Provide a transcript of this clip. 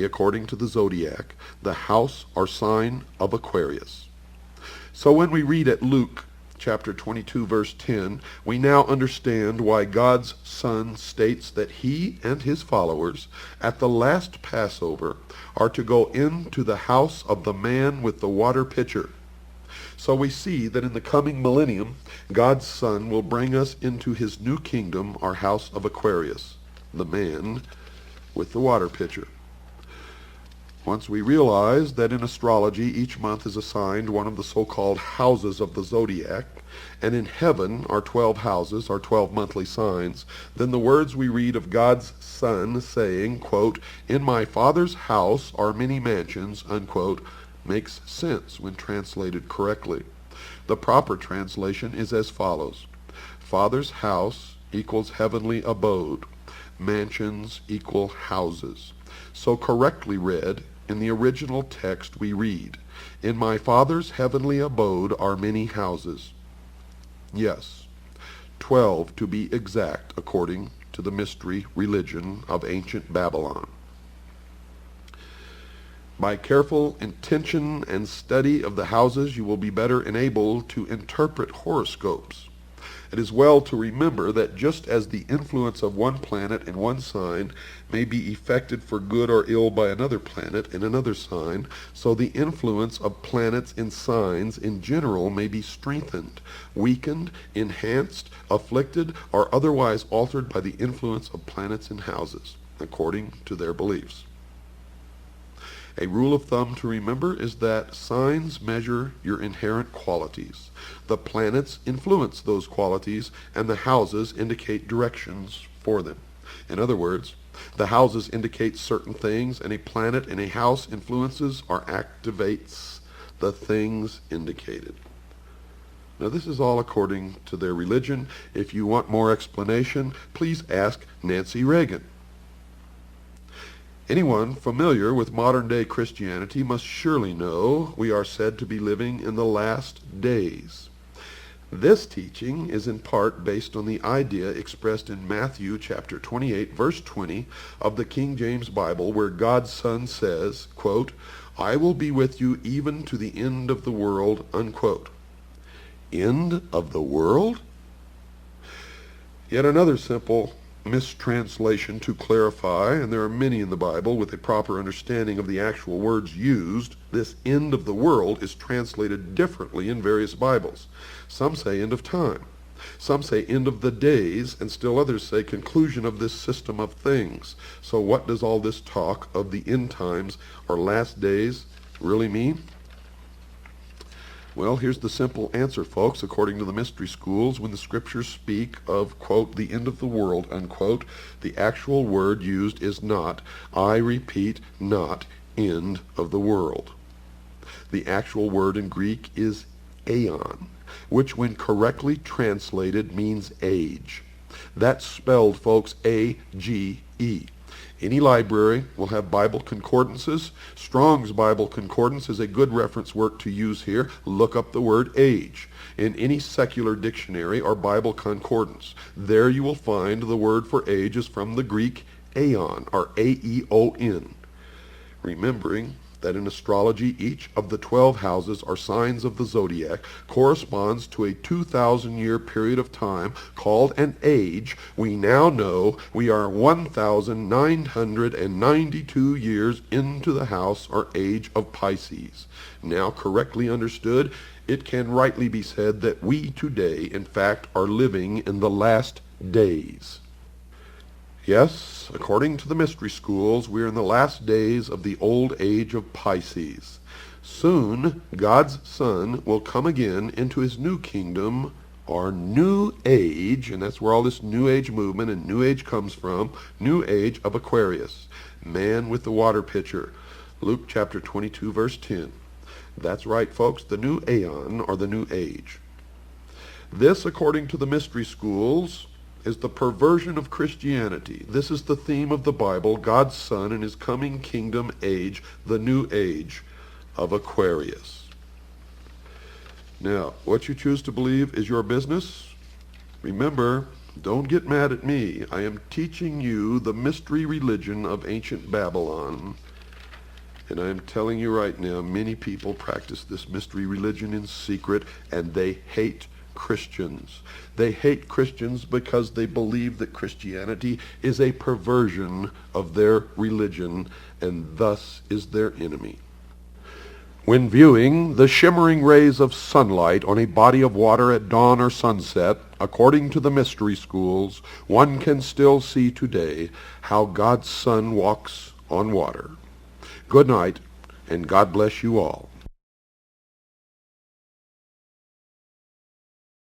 according to the zodiac, the house or sign of Aquarius. So when we read at Luke chapter 22 verse 10, we now understand why God's Son states that he and his followers at the last Passover are to go into the house of the man with the water pitcher. So we see that in the coming millennium, God's Son will bring us into his new kingdom, our house of Aquarius, the man with the water pitcher. Once we realize that in astrology each month is assigned one of the so-called houses of the zodiac, and in heaven are 12 houses, are 12 monthly signs, then the words we read of God's Son saying, quote, "In my Father's house are many mansions," unquote, makes sense when translated correctly. The proper translation is as follows: Father's house equals heavenly abode. Mansions equal houses. So correctly read, in the original text we read, "In my Father's heavenly abode are many houses." Yes, 12 to be exact, according to the mystery religion of ancient Babylon. By careful intention and study of the houses, you will be better enabled to interpret horoscopes. It is well to remember that just as the influence of one planet in one sign may be effected for good or ill by another planet in another sign, so the influence of planets in signs in general may be strengthened, weakened, enhanced, afflicted, or otherwise altered by the influence of planets in houses, according to their beliefs. A rule of thumb to remember is that signs measure your inherent qualities. The planets influence those qualities, and the houses indicate directions for them. In other words, the houses indicate certain things, and a planet in a house influences or activates the things indicated. Now this is all according to their religion. If you want more explanation, please ask Nancy Reagan. Anyone familiar with modern-day Christianity must surely know we are said to be living in the last days. This teaching is in part based on the idea expressed in Matthew chapter 28, verse 20 of the King James Bible, where God's Son says, quote, "I will be with you even to the end of the world," unquote. End of the world? Yet another simple mistranslation to clarify, and there are many in the Bible with a proper understanding of the actual words used. This end of the world is translated differently in various Bibles. Some say end of time, some say end of the days, and still others say conclusion of this system of things. So what does all this talk of the end times or last days really mean? Well, here's the simple answer, folks. According to the mystery schools, when the scriptures speak of, quote, the end of the world, unquote, the actual word used is not, I repeat, not, end of the world. The actual word in Greek is aeon, which when correctly translated means age. That's spelled, folks, A-G-E. Any library will have Bible concordances. Strong's Bible Concordance is a good reference work to use here. Look up the word age in any secular dictionary or Bible concordance. There you will find the word for age is from the Greek aeon, or A-E-O-N. Remembering that in astrology each of the 12 houses or signs of the zodiac corresponds to a 2,000-year period of time called an age, we now know we are 1,992 years into the house or age of Pisces. Now correctly understood, it can rightly be said that we today, in fact, are living in the last days. Yes, according to the mystery schools, we are in the last days of the old age of Pisces. Soon, God's Son will come again into his new kingdom, or new age, and that's where all this new age movement and new age comes from, new age of Aquarius, man with the water pitcher. Luke chapter 22, verse 10. That's right, folks, the new aeon, or the new age. This, according to the mystery schools, is the perversion of Christianity. This is the theme of the Bible, God's Son and his coming kingdom age, the new age of Aquarius. Now, what you choose to believe is your business. Remember, don't get mad at me. I am teaching you the mystery religion of ancient Babylon, And I am telling you right now, many people practice this mystery religion in secret, and they hate Christians. They hate Christians because they believe that Christianity is a perversion of their religion, and thus is their enemy. When viewing the shimmering rays of sunlight on a body of water at dawn or sunset, according to the mystery schools, one can still see today how God's Son walks on water. Good night, and God bless you all.